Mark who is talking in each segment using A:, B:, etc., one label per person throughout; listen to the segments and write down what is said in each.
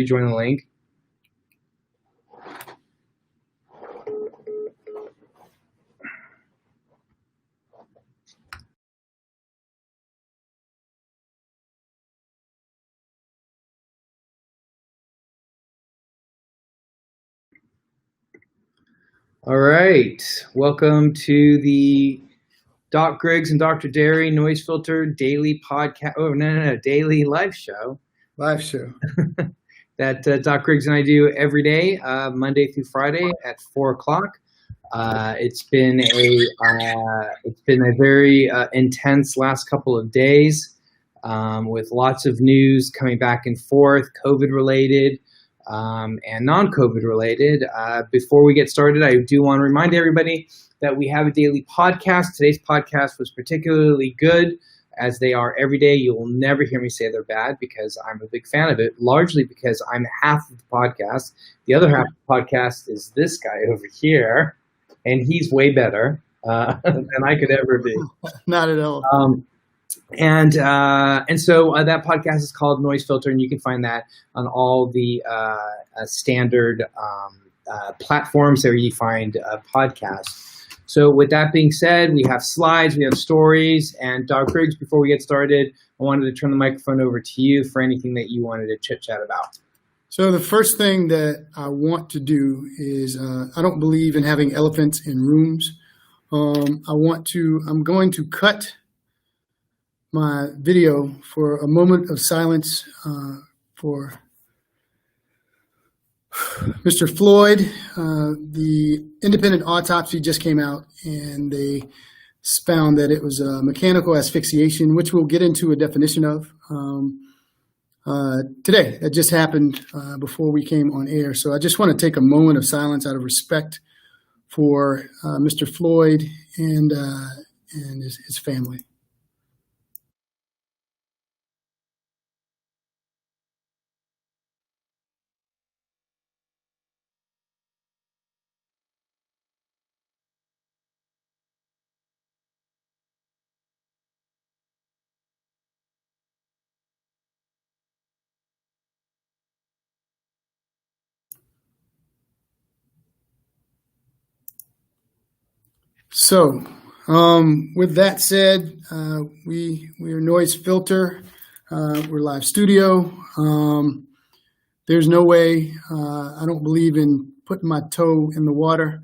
A: join the link. All right, welcome to the Doc Griggs and Dr. Derry NoiseFilter daily podcast. Oh, no, daily live show.
B: Live show.
A: That Doc Griggs and I do every day, Monday through Friday at 4 o'clock. It's been a very intense last couple of days with lots of news coming back and forth, COVID related. And non-COVID related. Before we get started, I do want to remind everybody that we have a daily podcast. Today's podcast was particularly good, as they are every day. You will never hear me say they're bad because I'm a big fan of it, largely because I'm half of the podcast. The other half of the podcast is this guy over here, and he's way better than I could ever be.
B: Not at all.
A: And so that podcast is called NoiseFilter, and you can find that on all the standard platforms where you find podcasts. So with that being said, we have slides, we have stories, and Doc Griggs, before we get started, I wanted to turn the microphone over to you for anything that you wanted to chit-chat about.
B: So the first thing that I want to do is I don't believe in having elephants in rooms. I'm going to cut my video for a moment of silence for Mr. Floyd. The independent autopsy just came out, and they found that it was a mechanical asphyxiation, which we'll get into a definition of today. That just happened before we came on air. So I just want to take a moment of silence out of respect for Mr. Floyd and his family. So, with that said, we are NoiseFilter. We're live studio. There's no way. I don't believe in putting my toe in the water.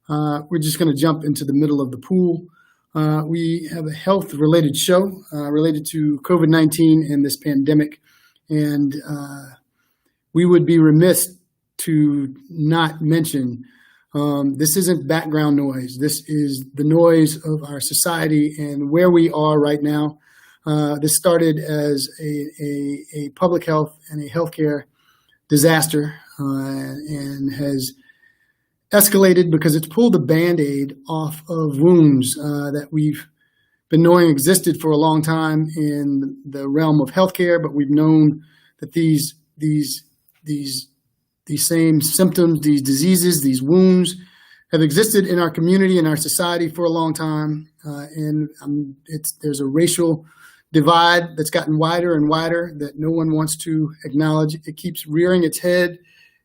B: We're just going to jump into the middle of the pool. We have a health-related show related to COVID-19 and this pandemic, and we would be remiss to not mention this isn't background noise. This is the noise of our society and where we are right now. This started as a public health and a healthcare disaster and has escalated because it's pulled the Band-Aid off of wounds that we've been knowing existed for a long time in the realm of healthcare, but we've known that these same symptoms, these diseases, these wounds have existed in our community and our society for a long time. There's a racial divide that's gotten wider and wider that no one wants to acknowledge. It keeps rearing its head,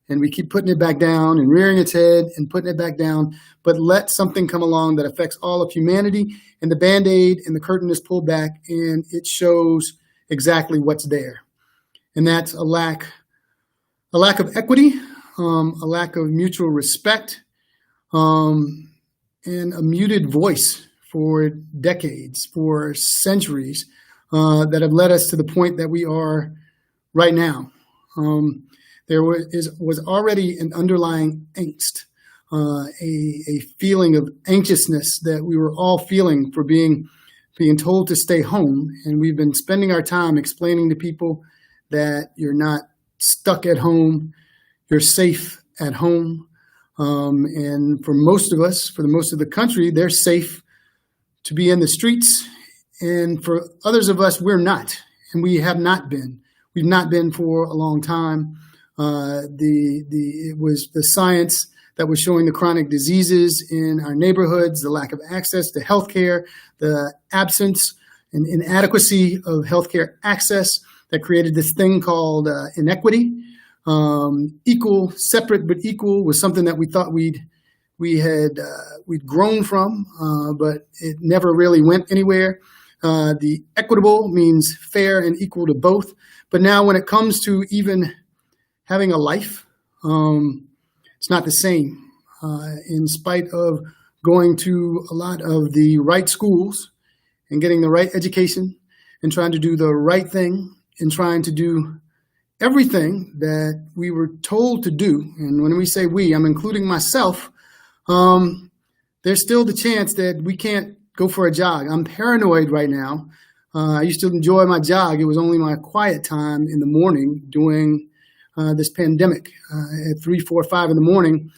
B: and we keep putting it back down and rearing its head and putting it back down. But let something come along that affects all of humanity, and the Band-Aid and the curtain is pulled back, and it shows exactly what's there. And that's a lack of equity, a lack of mutual respect, and a muted voice for decades, for centuries, that have led us to the point that we are right now. There was already an underlying angst, a feeling of anxiousness that we were all feeling for being told to stay home, and we've been spending our time explaining to people that you're not stuck at home, you're safe at home. And for most of us, for the most of the country, they're safe to be in the streets. And for others of us, we're not. And we have not been. We've not been for a long time. It was the science that was showing the chronic diseases in our neighborhoods, the lack of access to healthcare, the absence and inadequacy of healthcare access that created this thing called inequity. Equal, separate but equal was something that we thought we'd grown from, but it never really went anywhere. The equitable means fair and equal to both. But now when it comes to even having a life, it's not the same. In spite of going to a lot of the right schools and getting the right education and trying to do the right thing and trying to do everything that we were told to do. And when we say we, I'm including myself. There's still the chance that we can't go for a jog. I'm paranoid right now. I used to enjoy my jog. It was only my quiet time in the morning during this pandemic at 3, 4, 5 in the morning.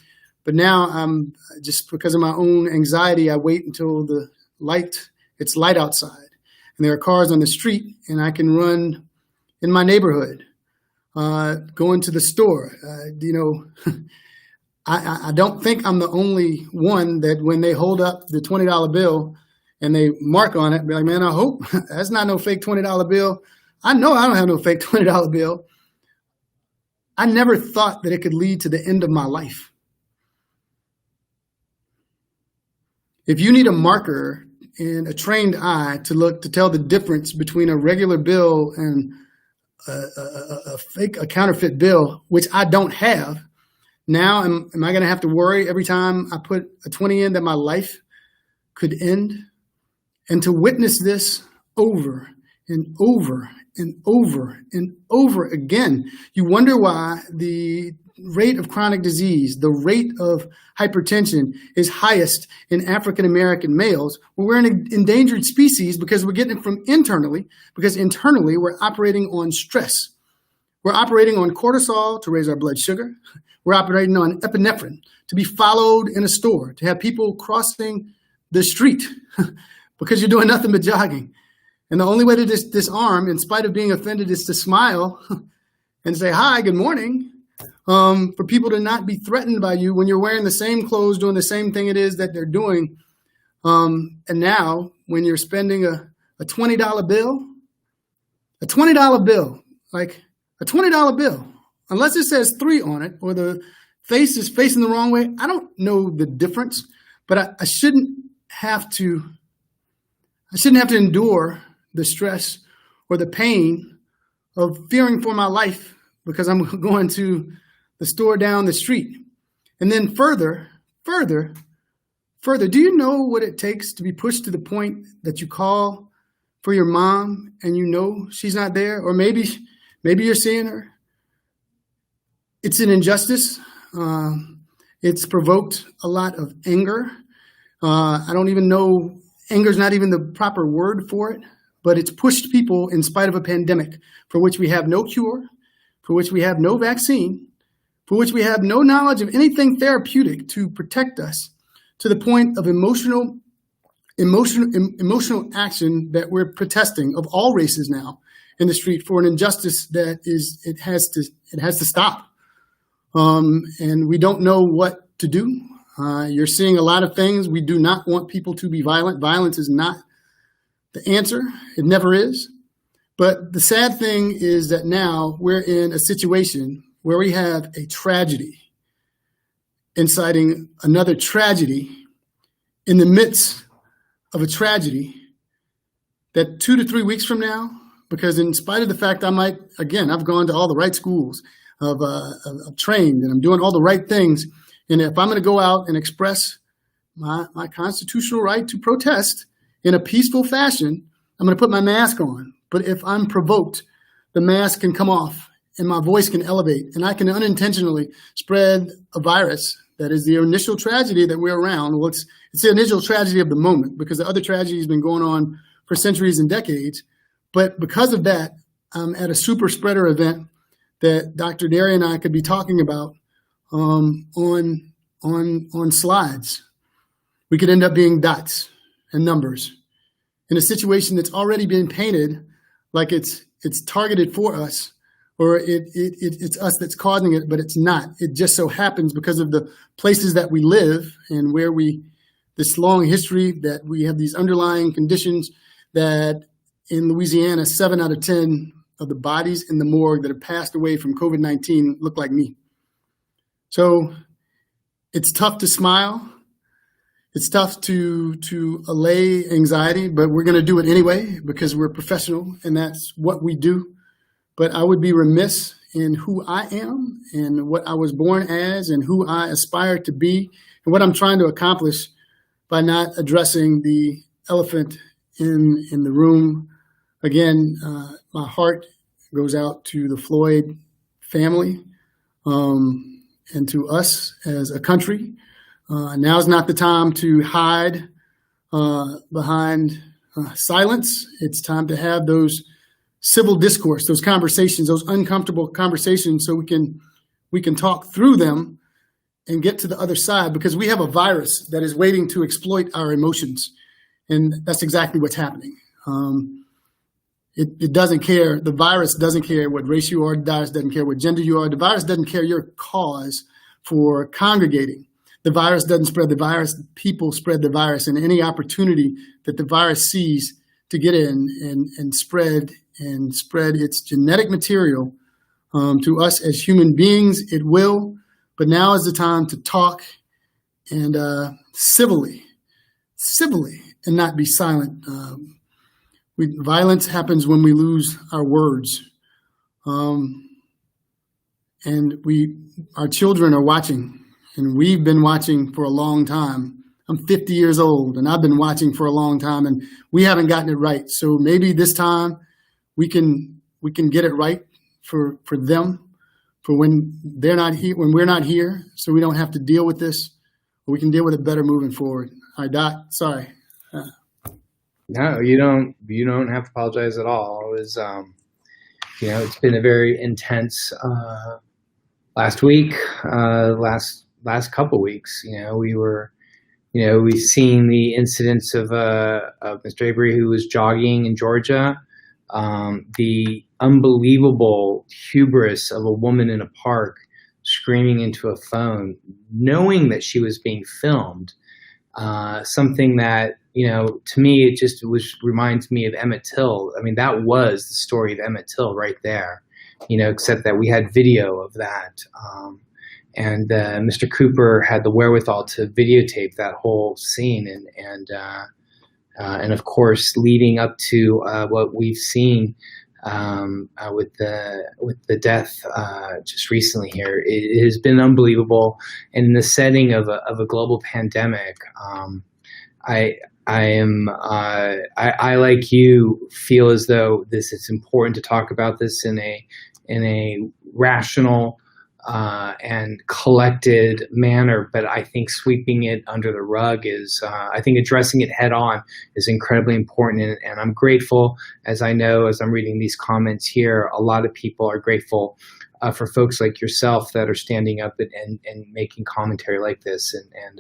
B: But now I'm just because of my own anxiety, I wait until it's light outside and there are cars on the street and I can run in my neighborhood, go into the store. I don't think I'm the only one that when they hold up the $20 bill and they mark on it, be like, man, I hope that's not no fake $20 bill. I know I don't have no fake $20 bill. I never thought that it could lead to the end of my life. If you need a marker and a trained eye to tell the difference between a regular bill and a counterfeit bill, which I don't have, now am I going to have to worry every time I put a 20 in that my life could end? And to witness this over and over and over and over again, you wonder why the rate of chronic disease, the rate of hypertension is highest in African-American males. Well, we're an endangered species because we're getting it from internally, because internally we're operating on stress. We're operating on cortisol to raise our blood sugar. We're operating on epinephrine to be followed in a store, to have people crossing the street because you're doing nothing but jogging. And the only way to disarm, in spite of being offended, is to smile and say, hi, good morning. For people to not be threatened by you when you're wearing the same clothes, doing the same thing it is that they're doing. And now when you're spending a $20 bill, like a $20 bill, unless it says 3 on it or the face is facing the wrong way, I don't know the difference, but I shouldn't have to endure the stress or the pain of fearing for my life because I'm going to the store down the street. And then further, do you know what it takes to be pushed to the point that you call for your mom and you know she's not there? Or maybe you're seeing her. It's an injustice. It's provoked a lot of anger. I don't even know, anger's not even the proper word for it, but it's pushed people in spite of a pandemic for which we have no cure, for which we have no vaccine, for which we have no knowledge of anything therapeutic to protect us, to the point of emotional action that we're protesting of all races now in the street for an injustice that it has to stop. And we don't know what to do. You're seeing a lot of things. We do not want people to be violent. Violence is not the answer. It never is. But the sad thing is that now we're in a situation where we have a tragedy inciting another tragedy in the midst of a tragedy that 2 to 3 weeks from now, because in spite of the fact I've gone to all the right schools, I've trained and I'm doing all the right things. And if I'm going to go out and express my constitutional right to protest in a peaceful fashion, I'm going to put my mask on. But if I'm provoked, the mask can come off and my voice can elevate and I can unintentionally spread a virus that is the initial tragedy that we're around. Well, it's the initial tragedy of the moment because the other tragedy has been going on for centuries and decades. But because of that, I'm at a super spreader event that Dr. Derry and I could be talking about on slides. We could end up being dots and numbers in a situation that's already been painted like it's targeted for us, or it's us that's causing it, but it's not. It just so happens because of the places that we live and where this long history that we have these underlying conditions that in Louisiana, 7 out of 10 of the bodies in the morgue that have passed away from COVID-19 look like me. So it's tough to smile. It's tough to allay anxiety, but we're going to do it anyway because we're professional and that's what we do. But I would be remiss in who I am and what I was born as and who I aspire to be and what I'm trying to accomplish by not addressing the elephant in the room. Again, my heart goes out to the Floyd family and to us as a country. Now's not the time to hide behind silence. It's time to have those civil discourse, those conversations, those uncomfortable conversations, so we can talk through them and get to the other side, because we have a virus that is waiting to exploit our emotions, and that's exactly what's happening. It doesn't care. The virus doesn't care what race you are. The virus doesn't care what gender you are. The virus doesn't care your cause for congregating. The virus doesn't spread the virus. People spread the virus, and any opportunity that the virus sees to get in and spread its genetic material to us as human beings, it will. But now is the time to talk and civilly, and not be silent. Violence happens when we lose our words, and our children are watching. And we've been watching for a long time. I'm 50 years old, and I've been watching for a long time, and we haven't gotten it right. So maybe this time we can get it right for them, for when they're not here, when we're not here, so we don't have to deal with this, or we can deal with it better moving forward. All right, Doc. Sorry.
A: No, you don't have to apologize at all. It was, it's been a very intense last week, last couple weeks. We've seen the incidents of Mr. Avery, who was jogging in Georgia, the unbelievable hubris of a woman in a park screaming into a phone, knowing that she was being filmed. Something that, to me, it just reminds me of Emmett Till. I mean, that was the story of Emmett Till right there, except that we had video of that. And Mr. Cooper had the wherewithal to videotape that whole scene, and of course, leading up to what we've seen with the death just recently here, it has been unbelievable. And in the setting of a global pandemic, I like you feel as though it's important to talk about this in a rational and collected manner, but I think sweeping it under the rug is, I think addressing it head on is incredibly important. And I'm grateful, as I know, as I'm reading these comments here, a lot of people are grateful for folks like yourself that are standing up and making commentary like this. And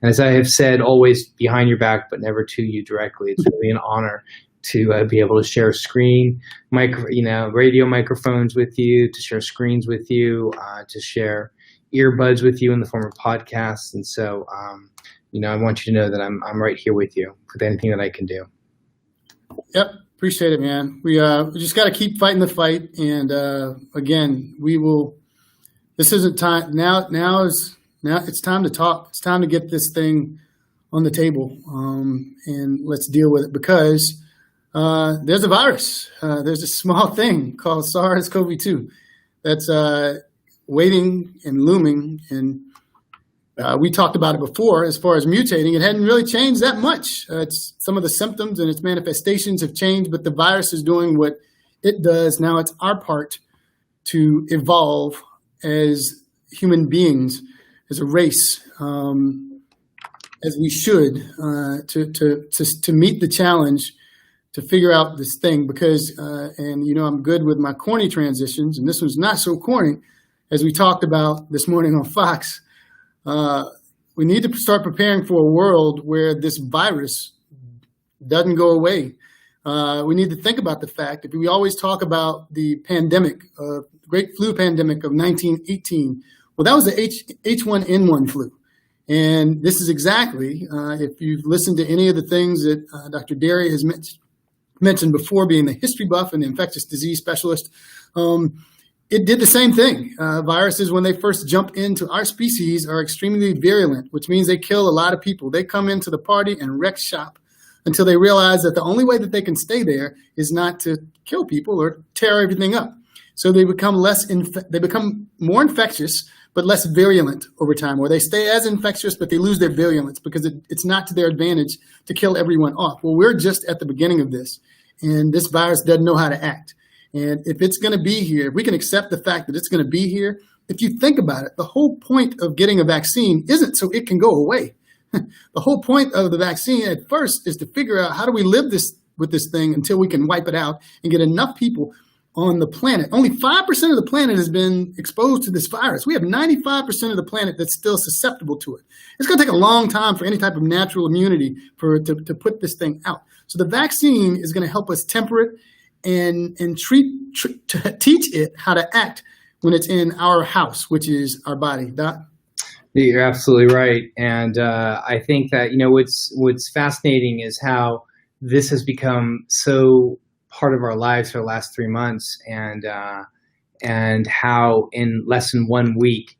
A: as I have said, always behind your back, but never to you directly. It's really an honor to be able to share radio microphones with you, to share screens with you, to share earbuds with you in the form of podcasts. And so, I want you to know that I'm right here with you with anything that I can do.
B: Yep. Appreciate it, man. We just got to keep fighting the fight. And again, this isn't time. Now it's time to talk. It's time to get this thing on the table, and let's deal with it, because there's a virus. There's a small thing called SARS-CoV-2 that's waiting and looming. And we talked about it before. As far as mutating, it hadn't really changed that much. It's some of the symptoms and its manifestations have changed, but the virus is doing what it does. Now it's our part to evolve as human beings, as a race, as we should, to meet the challenge, to figure out this thing, because, I'm good with my corny transitions, and this one's not so corny, as we talked about this morning on Fox. We need to start preparing for a world where this virus doesn't go away. We need to think about the fact that we always talk about the pandemic, great flu pandemic of 1918. Well, that was the H1N1 flu. And this is exactly, if you've listened to any of the things that Dr. Derry has mentioned before, being the history buff and the infectious disease specialist, it did the same thing. Viruses, when they first jump into our species, are extremely virulent, which means they kill a lot of people. They come into the party and wreck shop until they realize that the only way that they can stay there is not to kill people or tear everything up. So they become more infectious, but less virulent over time, or they stay as infectious, but they lose their virulence because it's not to their advantage to kill everyone off. Well, we're just at the beginning of this, and this virus doesn't know how to act. And if it's going to be here, if we can accept the fact that it's going to be here, if you think about it, the whole point of getting a vaccine isn't so it can go away. The whole point of the vaccine at first is to figure out how do we live with this thing until we can wipe it out and get enough people on the planet. Only 5% of the planet has been exposed to this virus. We have 95% of the planet that's still susceptible to it. It's going to take a long time for any type of natural immunity to put this thing out. So the vaccine is going to help us temper it and teach it how to act when it's in our house, which is our body. Doc?
A: You're absolutely right. And I think that, what's fascinating is how this has become so part of our lives for the last 3 months, and how in less than 1 week,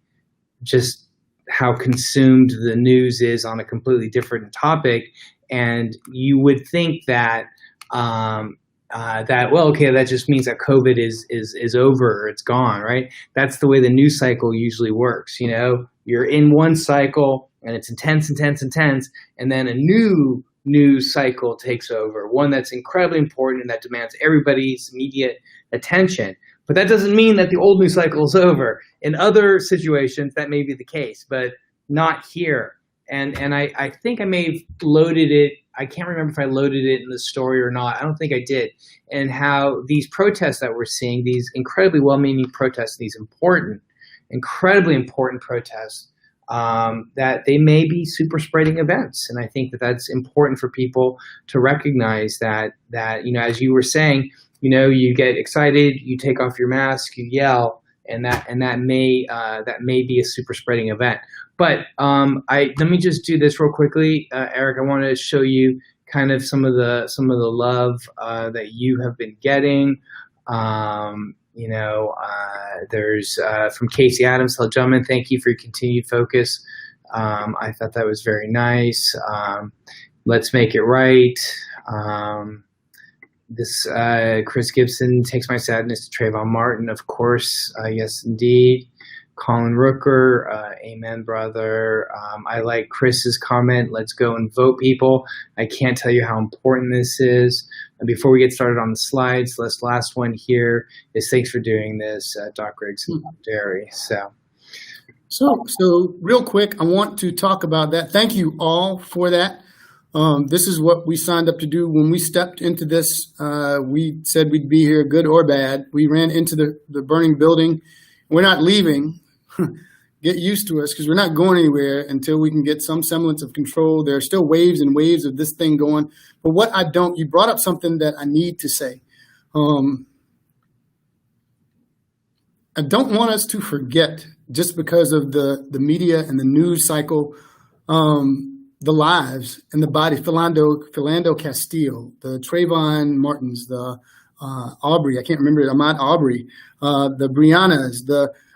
A: just how consumed the news is on a completely different topic. And you would think that that just means that COVID is over, or it's gone, right? That's the way the news cycle usually works. You're in one cycle and it's intense, and then a new news cycle takes over, one that's incredibly important and that demands everybody's immediate attention. But that doesn't mean that the old news cycle is over. In other situations, that may be the case, but not here. And I think I may have loaded it. I can't remember if I loaded it in the story or not. I don't think I did. And how these protests that we're seeing, these incredibly well-meaning protests, these incredibly important protests, that they may be super spreading events. And I think that that's important for people to recognize that, as you were saying, you get excited, you take off your mask, you yell, and that may be a super spreading event. But let me just do this real quickly, Eric. I want to show you kind of some of the love that you have been getting. There's from Casey Adams. Hello, gentlemen. Thank you for your continued focus. I thought that was very nice. Let's make it right. This Chris Gibson takes my sadness to Trayvon Martin. Of course, yes, indeed. Colin Rooker, amen, brother. I like Chris's comment. Let's go and vote, people. I can't tell you how important this is. And before we get started on the slides, this last one here is thanks for doing this, Doc Griggs and Derry.
B: So real quick, I want to talk about that. Thank you all for that. This is what we signed up to do when we stepped into this. We said we'd be here, good or bad. We ran into the burning building. We're not leaving. Get used to us, because we're not going anywhere until we can get some semblance of control. There are still waves and waves of this thing going. But you brought up something that I need to say. I don't want us to forget, just because of the media and the news cycle, the lives and the body, Philando Castile, the Trayvon Martins, the Aubrey, I can't remember it, Ahmaud Aubrey, the Breonnas,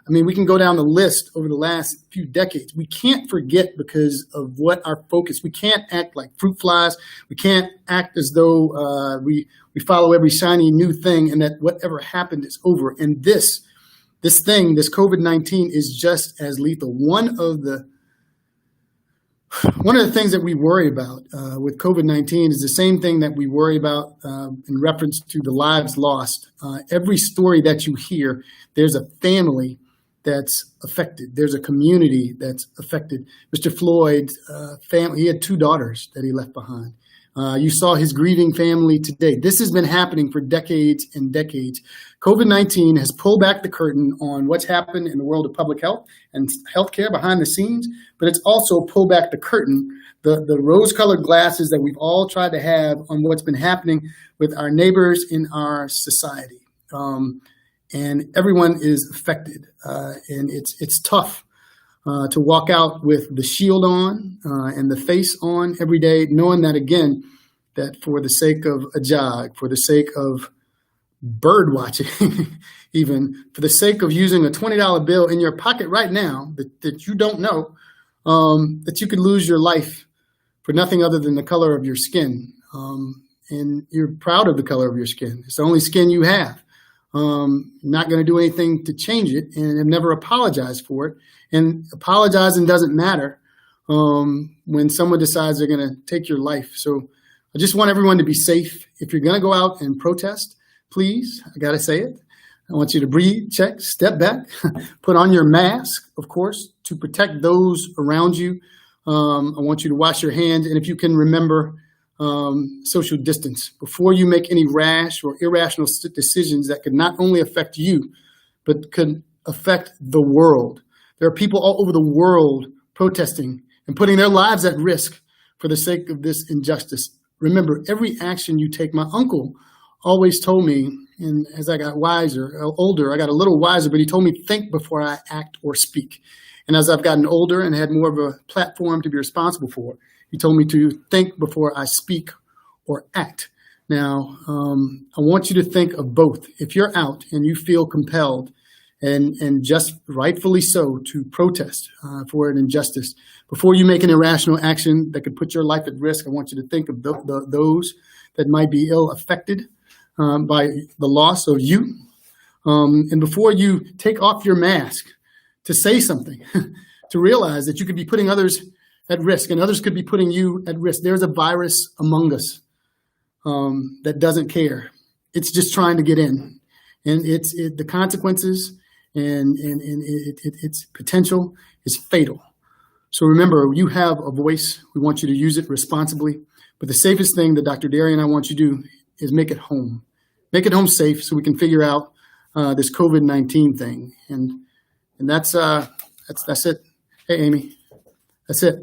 B: we can go down the list over the last few decades. We can't forget because of what our focus. We can't act like fruit flies. We can't act as though we follow every shiny new thing and that whatever happened is over. And this COVID-19 is just as lethal. One of the things that we worry about with COVID-19 is the same thing that we worry about in reference to the lives lost. Every story that you hear, there's a family that's affected. There's a community that's affected. Mr. Floyd's family, he had 2 daughters that he left behind. You saw his grieving family today. This has been happening for decades and decades. COVID-19 has pulled back the curtain on what's happened in the world of public health and healthcare behind the scenes, but it's also pulled back the curtain, the rose-colored glasses that we've all tried to have on what's been happening with our neighbors in our society. And everyone is affected, and it's tough to walk out with the shield on and the face on every day, knowing that, again, that for the sake of a jog, for the sake of bird watching, even for the sake of using a $20 bill in your pocket right now that you don't know, that you could lose your life for nothing other than the color of your skin. And you're proud of the color of your skin. It's the only skin you have. Not going to do anything to change it, and have never apologized for it. And apologizing doesn't matter when someone decides they're going to take your life. So I just want everyone to be safe. If you're going to go out and protest, please, I got to say it, I want you to breathe, check, step back, put on your mask, of course, to protect those around you. I want you to wash your hands, and if you can remember social distance before you make any rash or irrational decisions that could not only affect you, but could affect the world. There are people all over the world protesting and putting their lives at risk for the sake of this injustice. Remember, every action you take, my uncle always told me, and as I got older, I got a little wiser, but he told me, think before I act or speak. And as I've gotten older and had more of a platform to be responsible for, he told me to think before I speak or act. Now, I want you to think of both. If you're out and you feel compelled, and just rightfully so, to protest for an injustice, before you make an irrational action that could put your life at risk, I want you to think of those that might be ill affected by the loss of you. And before you take off your mask to say something, to realize that you could be putting others at risk and others could be putting you at risk. There's a virus among us that doesn't care. It's just trying to get in. And the consequences and its potential is fatal. So remember, you have a voice. We want you to use it responsibly. But the safest thing that Dr. Derry and I want you to do is make it home. Make it home safe so we can figure out this COVID-19 thing. And that's it. Hey, Amy. That's it.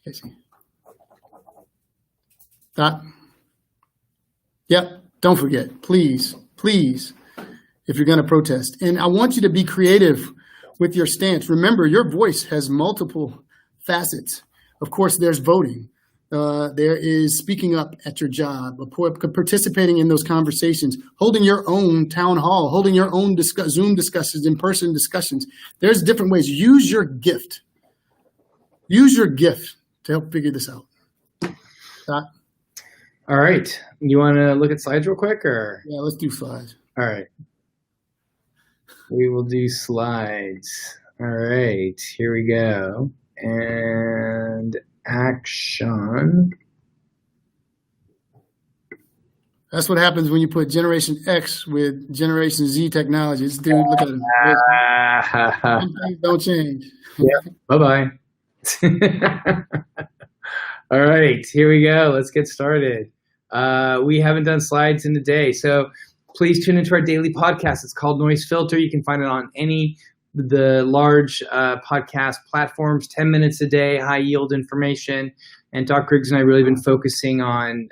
B: Casey. Dot. Yep. Don't forget, please, if you're going to protest. And I want you to be creative with your stance. Remember, your voice has multiple facets. Of course, there's voting. There is speaking up at your job, participating in those conversations, holding your own town hall, holding your own Zoom discussions, in-person discussions. There's different ways. Use your gift. Use your gift to help figure this out. Scott?
A: All right. You want to look at slides real quick, or?
B: Yeah, let's do slides.
A: All right. We will do slides. All right. Here we go. And action.
B: That's what happens when you put Generation X with Generation Z technologies. Dude, look at them. Things don't change.
A: Yeah. Bye-bye. All right, here we go. Let's get started. We haven't done slides in a day, so please tune into our daily podcast. It's called NoiseFilter. You can find it on the large podcast platforms. 10 minutes a day, high yield information. And Doc Griggs and I really been focusing on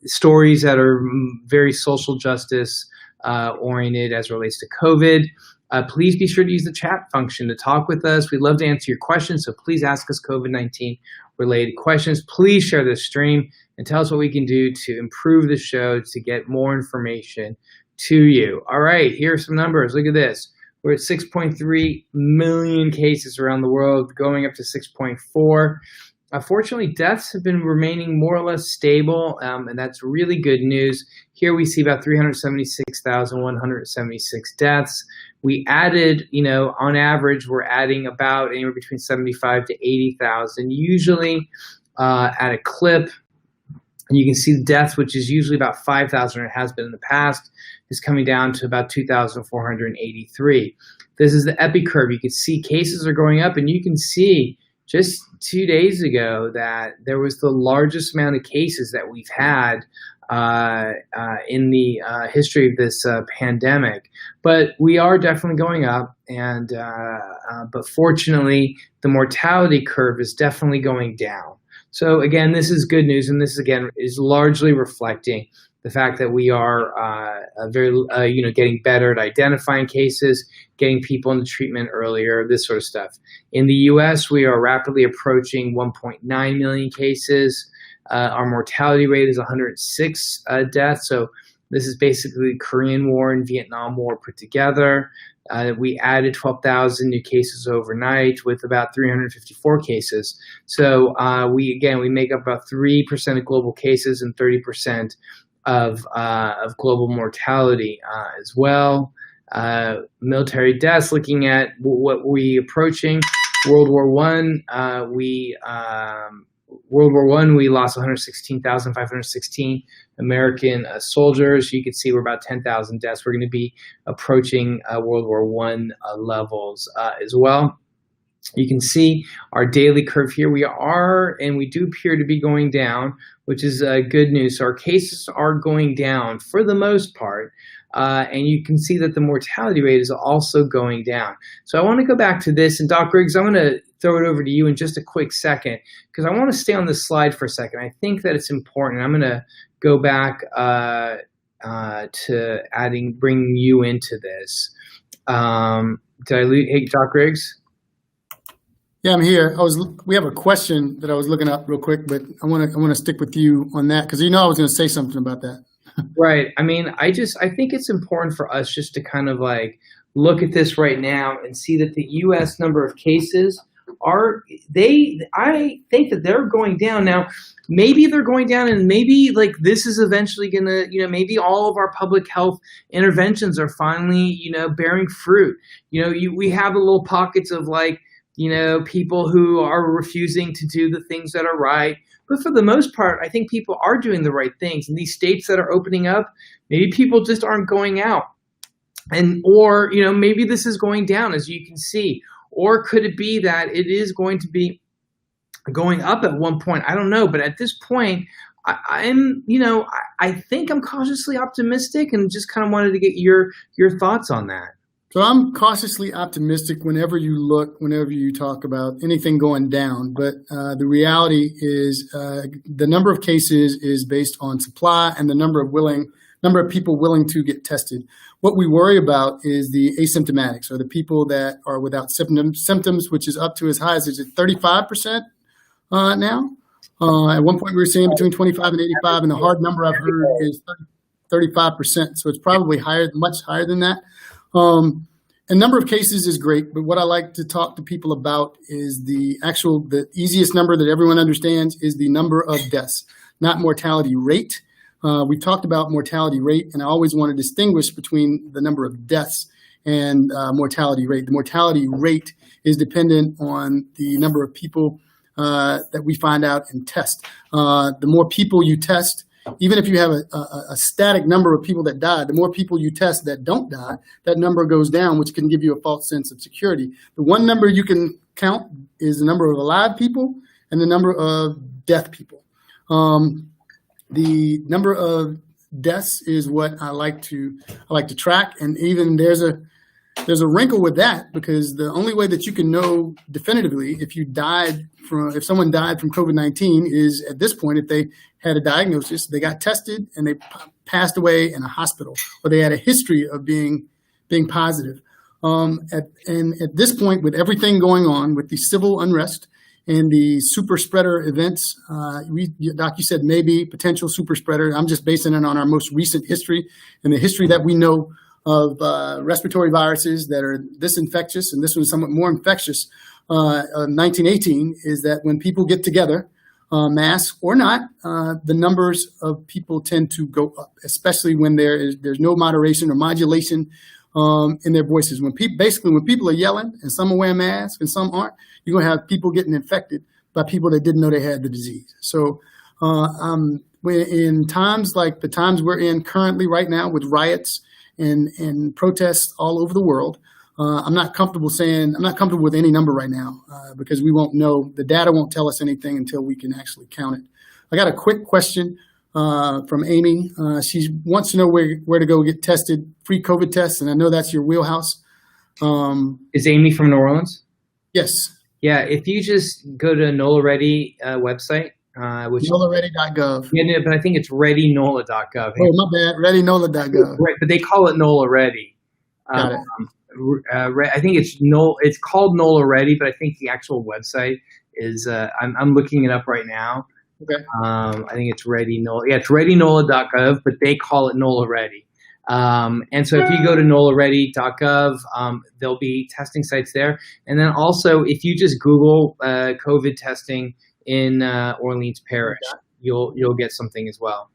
A: stories that are very social justice oriented as it relates to COVID. Please be sure to use the chat function to talk with us. We'd love to answer your questions, so please ask us COVID-19 related questions. Please share this stream and tell us what we can do to improve the show to get more information to you. All right, here are some numbers. Look at this. We're at 6.3 million cases around the world, going up to 6.4. Fortunately, deaths have been remaining more or less stable, and that's really good news. Here we see about 376,176 deaths. We added, on average, we're adding about anywhere between 75 to 80,000, usually at a clip. And you can see the death, which is usually about 5,000, or it has been in the past, is coming down to about 2,483. This is the epi curve. You can see cases are going up, and you can see just 2 days ago that there was the largest amount of cases that we've had in the history of this pandemic. But we are definitely going up, and but fortunately, the mortality curve is definitely going down. So again, this is good news, and this again is largely reflecting the fact that we are getting better at identifying cases, getting people into treatment earlier, this sort of stuff. In the U.S., we are rapidly approaching 1.9 million cases. Our mortality rate is 106 deaths. So this is basically Korean War and Vietnam War put together. We added 12,000 new cases overnight with about 354 cases. So we make up about 3% of global cases and 30% of global mortality as well. Military deaths, looking at what we approaching, World War One, we lost 116,516 American soldiers. You can see we're about 10,000 deaths. We're going to be approaching World War One levels as well. You can see our daily curve here. We do appear to be going down, which is good news. So our cases are going down for the most part. And you can see that the mortality rate is also going down. So I want to go back to this. And Doc Griggs, I'm going to throw it over to you in just a quick second, because I want to stay on this slide for a second. I think that it's important. I'm going to go back to bringing you into this. Did I lose? Hey, Doc Griggs?
B: Yeah, I'm here. We have a question that I was looking up real quick, but I want to stick with you on that because I was going to say something about that.
A: Right. I mean, I think it's important for us just to kind of like look at this right now and see that the U.S. number of cases I think that they're going down now. Maybe they're going down, and maybe like this is eventually gonna, maybe all of our public health interventions are finally, bearing fruit. We have the little pockets of like, people who are refusing to do the things that are right. But for the most part, I think people are doing the right things. In these states that are opening up, maybe people just aren't going out. Or maybe this is going down, as you can see. Or could it be that it is going to be going up at one point? I don't know. But at this point, I think I'm cautiously optimistic, and just kind of wanted to get your thoughts on that.
B: So I'm cautiously optimistic whenever you talk about anything going down. But the reality is the number of cases is based on supply and the number of people willing to get tested. What we worry about is the asymptomatics, or the people that are without symptoms, which is up to as high as 35% now. At one point we were saying between 25 and 85, and the hard number I've heard is 35%. So it's probably much higher than that. A number of cases is great, but what I like to talk to people about is the easiest number that everyone understands is the number of deaths, not mortality rate. We've talked about mortality rate, and I always want to distinguish between the number of deaths and mortality rate. The mortality rate is dependent on the number of people that we find out and test. The more people you test, even if you have a static number of people that die, the more people you test that don't die, that number goes down, which can give you a false sense of security. The one number you can count is the number of alive people and the number of death people. The number of deaths is what I like to track, and even there's a wrinkle with that, because the only way that you can know definitively if someone died from COVID-19 is at this point if they had a diagnosis, they got tested, and they passed away in a hospital, or they had a history of being positive. At this point, with everything going on with the civil unrest and the super spreader events, Doc, you said maybe potential super spreader. I'm just basing it on our most recent history and the history that we know of respiratory viruses that are this infectious, and this one's somewhat more infectious. 1918 is that when people get together, mass or not, the numbers of people tend to go up, especially when there's no moderation or modulation in their voices. When people are yelling and some are wearing masks and some aren't, you're going to have people getting infected by people that didn't know they had the disease. So in times like the times we're in currently right now, with riots and protests all over the world, I'm not comfortable with any number right now because we won't know. The data won't tell us anything until we can actually count it. I got a quick question from Amy. She wants to know where to go get tested, free COVID tests, and I know that's your wheelhouse.
A: Is Amy from New Orleans?
B: Yes.
A: Yeah, if you just go to NOLA Ready website which
B: NOLAready.gov.
A: yeah, but I think it's readynola.gov.
B: Oh, my bad. ReadyNOLA.gov.
A: Right, but they call it NOLA Ready.
B: Got it.
A: I think it's NOLA. It's called NOLA Ready, but I think the actual website is. I'm looking it up right now.
B: Okay.
A: I think it's Ready NOLA. Yeah, it's readynola.gov, but they call it NOLA Ready. And so if you go to nolaready.gov, there'll be testing sites there. And then also, if you just Google COVID testing in Orleans Parish, you'll get something as well.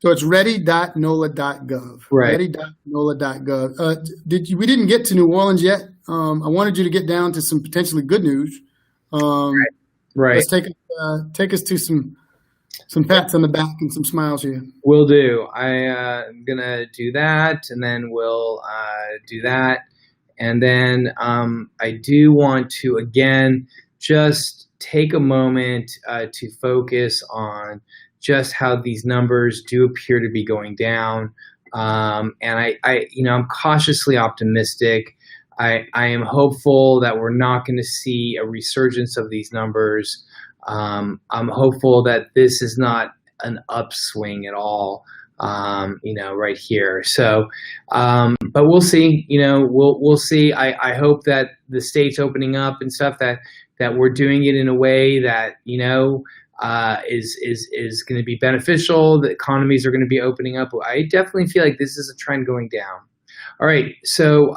B: So it's ready.nola.gov.
A: Right.
B: Ready.nola.gov. We didn't get to New Orleans yet. I wanted you to get down to some potentially good news.
A: Right.
B: Let's take us to some pats on the back and some smiles here.
A: Will do. I'm gonna do that, and then we'll do that, and then I do want to again just take a moment to focus on just how these numbers do appear to be going down, and I'm cautiously optimistic. I am hopeful that we're not going to see a resurgence of these numbers. I'm hopeful that this is not an upswing at all, right here. So, but we'll see. We'll see. I hope that the state's opening up and stuff, that we're doing it in a way that is going to be beneficial. The economies are going to be opening up. I definitely feel like this is a trend going down. All right, so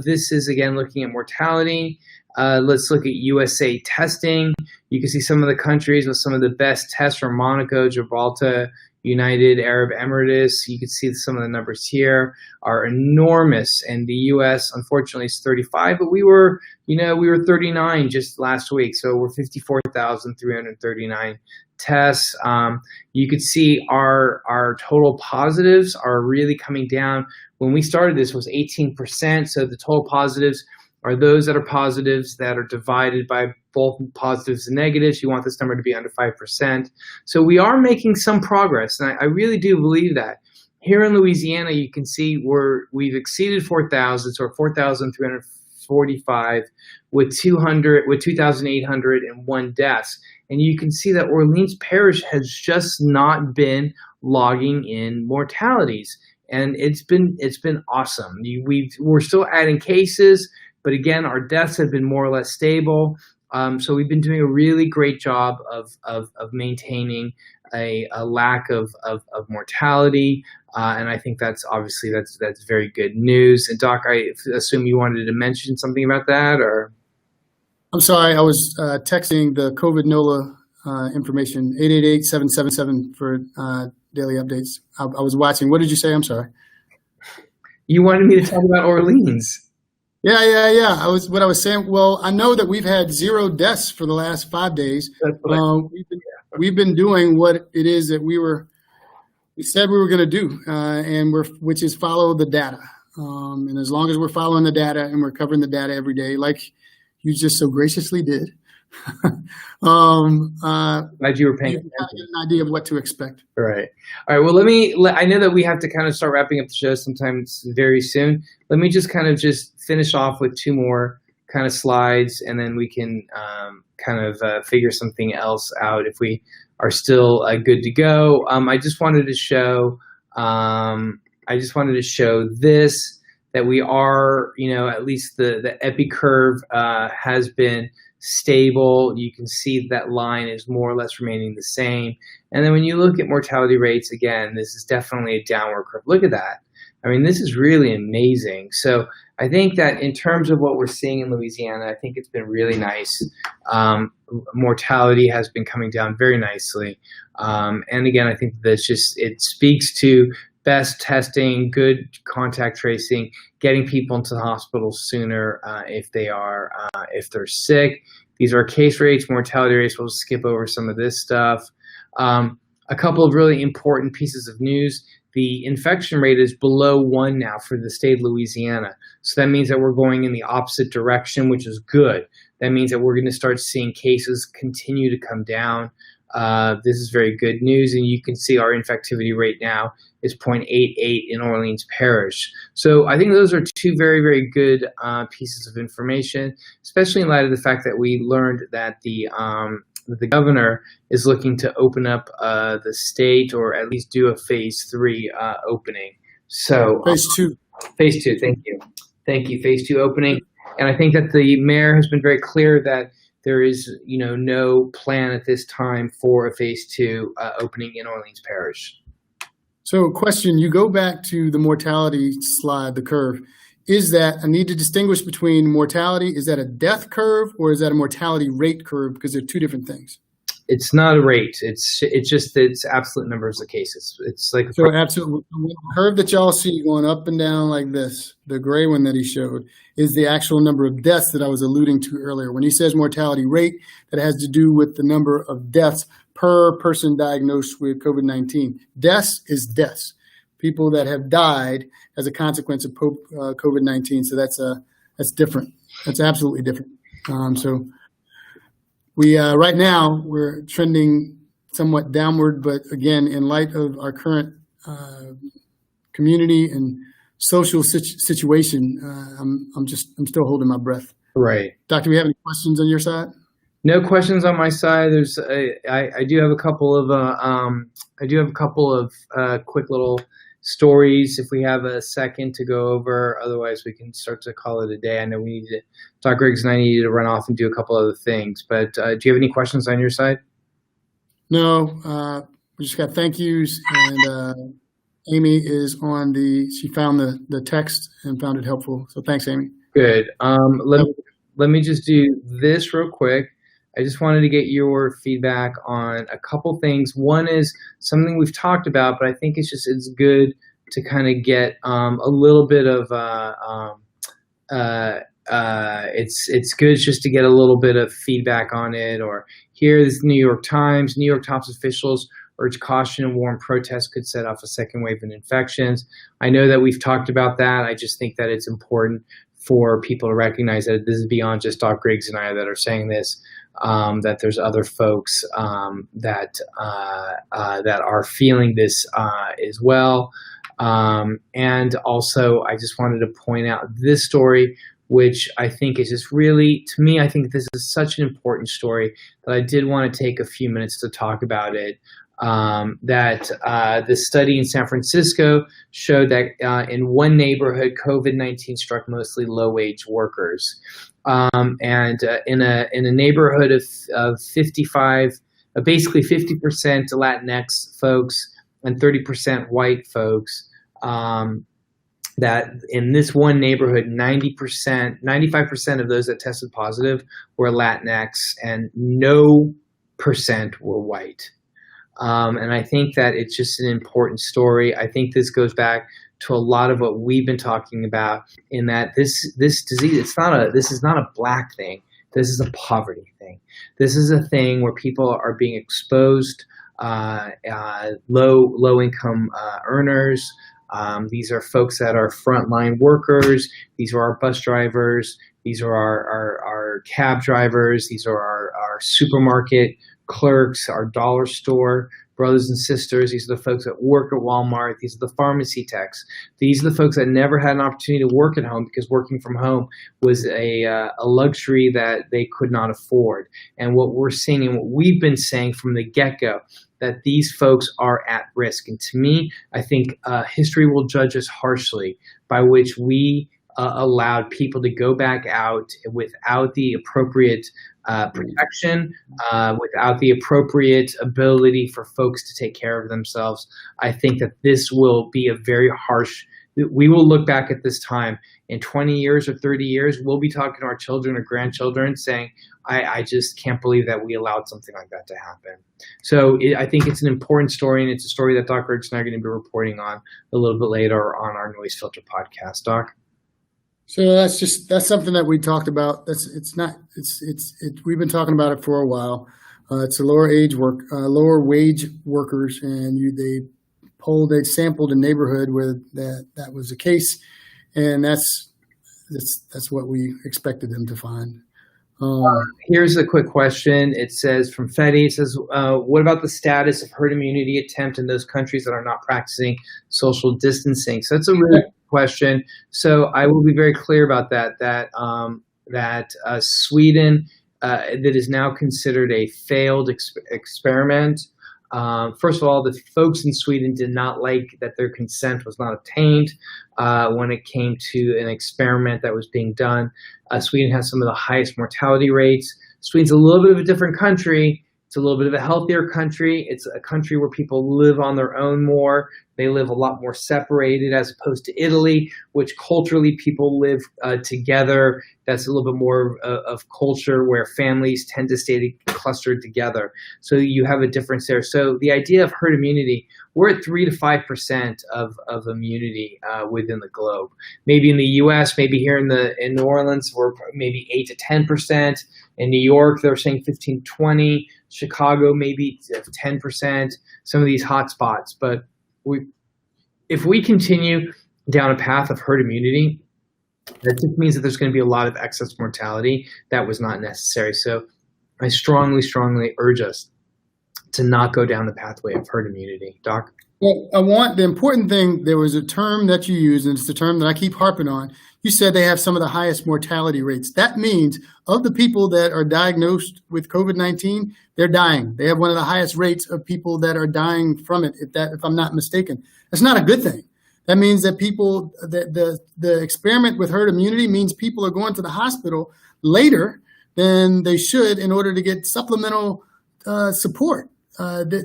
A: this is again looking at mortality. Let's look at USA testing. You can see some of the countries with some of the best tests from Monaco, Gibraltar, United Arab Emirates. You can see some of the numbers here are enormous. And the US, unfortunately, is 35, but we were 39 just last week. So we're 54,339 tests. You could see our total positives are really coming down. When we started this, was 18%. So the total positives are those that are positives that are divided by both positives and negatives. You want this number to be under 5%. So we are making some progress, and I really do believe that. Here in Louisiana, you can see we've exceeded 4,000, so 4,345 with 2,801 deaths. And you can see that Orleans Parish has just not been logging in mortalities, and it's been awesome. We're still adding cases, but again, our deaths have been more or less stable. So we've been doing a really great job of maintaining a lack of mortality, and I think that's very good news. And Doc, I assume you wanted to mention something about that, or?
B: I'm sorry, I was texting the COVID NOLA information, 888-777 for daily updates. I was watching. What did you say? I'm sorry.
A: You wanted me to talk about Orleans.
B: Yeah. What I was saying. Well, I know that we've had 0 deaths for the last 5 days. We've been doing what it is that we said we were going to do, which is follow the data. And as long as we're following the data and we're covering the data every day, like you just so graciously did,
A: glad you were paying attention.
B: Get an idea of what to expect.
A: All right. Well, I know that we have to kind of start wrapping up the show sometimes very soon. Let me just kind of finish off with 2 more kind of slides, and then we can figure something else out if we are still good to go. I just wanted to show this, that we are, at least the epi curve has been stable. You can see that line is more or less remaining the same. And then when you look at mortality rates, again, this is definitely a downward curve. Look at that. I mean, this is really amazing. So I think that in terms of what we're seeing in Louisiana, I think it's been really nice. Mortality has been coming down very nicely. And again, I think it speaks to best testing, good contact tracing, getting people into the hospital sooner if they're sick. These are case rates, mortality rates. We'll skip over some of this stuff. A couple of really important pieces of news. The infection rate is below 1 now for the state of Louisiana. So that means that we're going in the opposite direction, which is good. That means that we're going to start seeing cases continue to come down. This is very good news, and you can see our infectivity rate now is 0.88 in Orleans Parish. So I think those are 2 very, very good pieces of information, especially in light of the fact that we learned that the the governor is looking to open up the state, or at least do a phase 3 opening. So
B: Phase 2.
A: Phase 2, thank you, phase 2 opening. And I think that the mayor has been very clear that there is, no plan at this time for a phase 2 opening in Orleans Parish.
B: So, question: you go back to the mortality slide, the curve. Is that, I need to distinguish between mortality? Is that a death curve, or is that a mortality rate curve? Because they're two different things.
A: It's not a rate. It's just it's absolute numbers of cases. It's like
B: so absolutely the curve that y'all see going up and down like this, the gray one that he showed, is the actual number of deaths that I was alluding to earlier. When he says mortality rate, that has to do with the number of deaths per person diagnosed with COVID-19. Deaths is deaths. People that have died as a consequence of COVID-19. So that's different. That's absolutely different. So we right now we're trending somewhat downward, but again, in light of our current community and social situation, I'm still holding my breath.
A: Right.
B: Doctor, do we have any questions on your side?
A: No questions on my side. There's I do have a couple of quick little stories if we have a second to go over. Otherwise, we can start to call it a day. I know Dr. Griggs and I needed to run off and do a couple other things. But do you have any questions on your side?
B: No. We just got thank yous, and Amy is on she found the text and found it helpful. So thanks, Amy.
A: Good. Let me just do this real quick. I just wanted to get your feedback on a couple things. One is something we've talked about, but I think it's good to kind of get a little bit of it's good just to get a little bit of feedback on it. Or here's New York Times. New York top officials urge caution and warn protests could set off a second wave of infections. I know that we've talked about that. I just think that it's important for people to recognize that this is beyond just Doc Griggs and I that are saying this. That there's other folks that are feeling this as well. And also, I just wanted to point out this story, which I think is just really, to me, I think this is such an important story that I did want to take a few minutes to talk about it. The study in San Francisco showed that in one neighborhood, COVID-19 struck mostly low-wage workers. And in a neighborhood of 55, basically 50% Latinx folks and 30% white folks, that in this one neighborhood, 95% of those that tested positive were Latinx, and no percent were white. And I think that it's just an important story. I think this goes back to a lot of what we've been talking about, in that this disease, this is not a black thing. This is a poverty thing. This is a thing where people are being exposed, low income earners. These are folks that are frontline workers. These are our bus drivers. These are our cab drivers. These are our supermarket clerks, our dollar store brothers and sisters. These are the folks that work at Walmart. These are the pharmacy techs. These are the folks that never had an opportunity to work at home because working from home was a luxury that they could not afford. And what we're seeing, and what we've been saying from the get-go, that these folks are at risk. And to me, I think history will judge us harshly by which we allowed people to go back out without the appropriate protection, without the appropriate ability for folks to take care of themselves. I think that this will be a very harsh, we will look back at this time in 20 years or 30 years, we'll be talking to our children or grandchildren saying, I just can't believe that we allowed something like that to happen. So I think it's an important story, and it's a story that Dr. Griggs and I are going to be reporting on a little bit later on our NoiseFilter podcast. Doc?
B: So that's something that we talked about. We've been talking about it for a while. It's a lower wage workers, and they sampled a neighborhood where that was the case, and that's what we expected them to find.
A: Here's a quick question. It says from Fetty, it says, what about the status of herd immunity attempt in those countries that are not practicing social distancing? So that's a really good question. So I will be very clear about that Sweden that is now considered a failed experiment. First of all, the folks in Sweden did not like that their consent was not obtained when it came to an experiment that was being done. Sweden has some of the highest mortality rates. Sweden's a little bit of a different country. It's a little bit of a healthier country. It's a country where people live on their own more. They live a lot more separated as opposed to Italy, which culturally people live together. That's a little bit more of culture where families tend to stay clustered together. So you have a difference there. So the idea of herd immunity, we're at 3 to 5% of immunity within the globe. Maybe in the U.S., maybe here in New Orleans, we're maybe 8 to 10%. In New York, they're saying 15, 20. Chicago, maybe 10%. Some of these hot spots, but if we continue down a path of herd immunity, that just means that there's going to be a lot of excess mortality that was not necessary. So I strongly, strongly urge us to not go down the pathway of herd immunity. Doc?
B: Well, the important thing, there was a term that you used, and it's the term that I keep harping on. You said they have some of the highest mortality rates. That means of the people that are diagnosed with COVID-19, they're dying. They have one of the highest rates of people that are dying from it, if I'm not mistaken. That's not a good thing. That means that the experiment with herd immunity means people are going to the hospital later than they should in order to get supplemental support.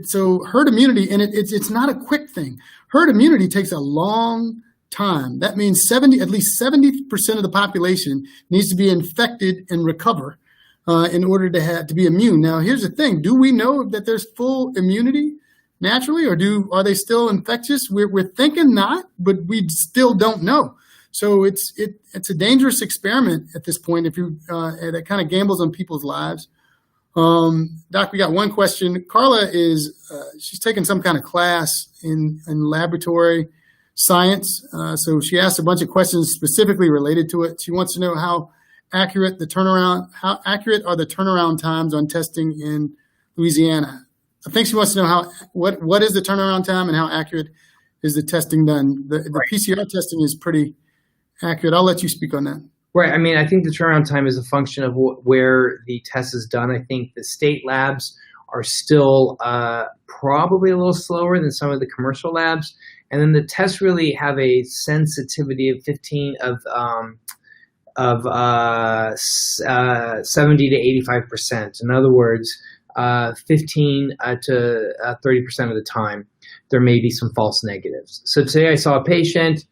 B: So herd immunity, and it's not a quick thing. Herd immunity takes a long time. That means at least 70% of the population needs to be infected and recover in order to be immune. Now, here's the thing. Do we know that there's full immunity naturally, or are they still infectious? We're thinking not, but we still don't know. So it's a dangerous experiment at this point if that kind of gambles on people's lives. Doc, we got one question. Carla she's taking some kind of class in laboratory science. So she asked a bunch of questions specifically related to it. She wants to know how accurate are the turnaround times on testing in Louisiana. I think she wants to know what is the turnaround time and how accurate is the testing done. The
A: Right.
B: PCR testing is pretty accurate. I'll let you speak on that.
A: Right. I mean, I think the turnaround time is a function of where the test is done. I think the state labs are still probably a little slower than some of the commercial labs. And then the tests really have a sensitivity of 70 to 85%. In other words, 15 to 30% of the time, there may be some false negatives. So today I saw a patient.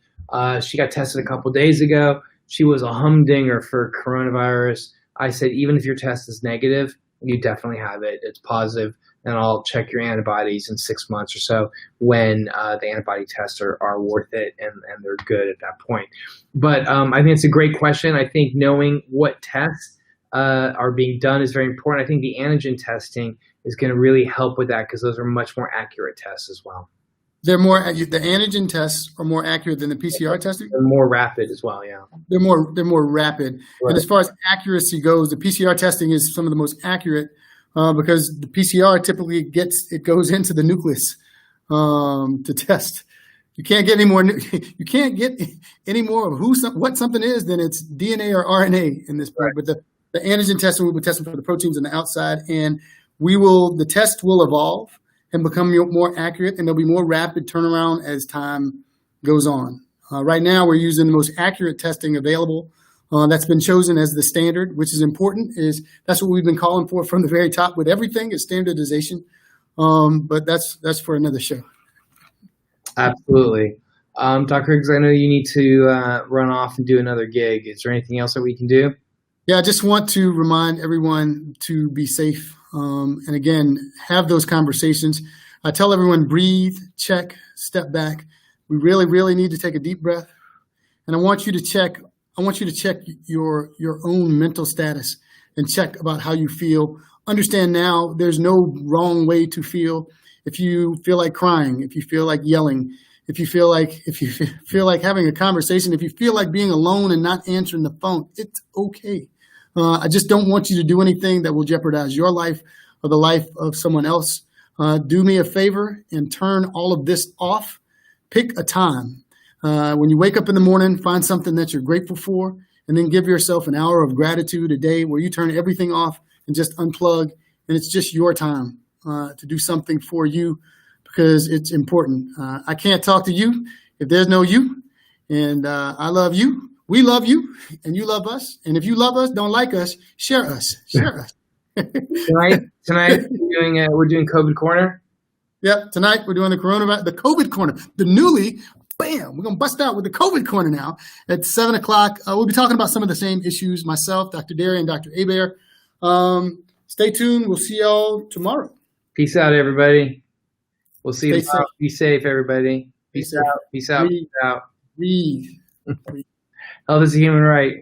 A: She got tested a couple days ago. She was a humdinger for coronavirus. I said, even if your test is negative, you definitely have it. It's positive, and I'll check your antibodies in 6 months or so when the antibody tests are worth it and they're good at that point. But I think it's a great question. I think knowing what tests are being done is very important. I think the antigen testing is going to really help with that because those are much more accurate tests as well.
B: The antigen tests are more accurate than the PCR testing?
A: They're more rapid as well, yeah.
B: They're more rapid.
A: Right.
B: And as far as accuracy goes, the PCR testing is some of the most accurate because the PCR typically goes into the nucleus to test. You can't get any more. You can't get any more of what something is than it's DNA or RNA in this point.
A: Right.
B: But the antigen testing, we'll be testing for the proteins on the outside, and the test will evolve and become more accurate, and there'll be more rapid turnaround as time goes on. Right now, we're using the most accurate testing available. That's been chosen as the standard, which is important. That's what we've been calling for from the very top with everything is standardization. But that's for another show.
A: Absolutely. Dr. Higgs, I know you need to run off and do another gig. Is there anything else that we can do?
B: Yeah, I just want to remind everyone to be safe. And again, have those conversations. I tell everyone, breathe, check, step back. We really, really need to take a deep breath. And I want you to check your own mental status and check about how you feel. Understand now there's no wrong way to feel. If you feel like crying, if you feel like yelling, if you feel like having a conversation, if you feel like being alone and not answering the phone, it's okay. I just don't want you to do anything that will jeopardize your life or the life of someone else. Do me a favor and turn all of this off. Pick a time. When you wake up in the morning, find something that you're grateful for, and then give yourself an hour of gratitude a day where you turn everything off and just unplug. And it's just your time to do something for you because it's important. I can't talk to you if there's no you. And I love you. We love you, and you love us. And if you love us, don't like us, share us. Share us.
A: Tonight we're doing COVID Corner.
B: Yep, tonight we're doing the COVID Corner. The newly, bam, we're going to bust out with the COVID Corner now at 7 o'clock. We'll be talking about some of the same issues, myself, Dr. Derry, and Dr. Hebert. Stay tuned. We'll see y'all tomorrow.
A: Peace out, everybody. We'll see you tomorrow. Be safe, everybody. Peace out. Peace out.
B: Breathe.
A: Peace out.
B: Breathe.
A: Health is a human right.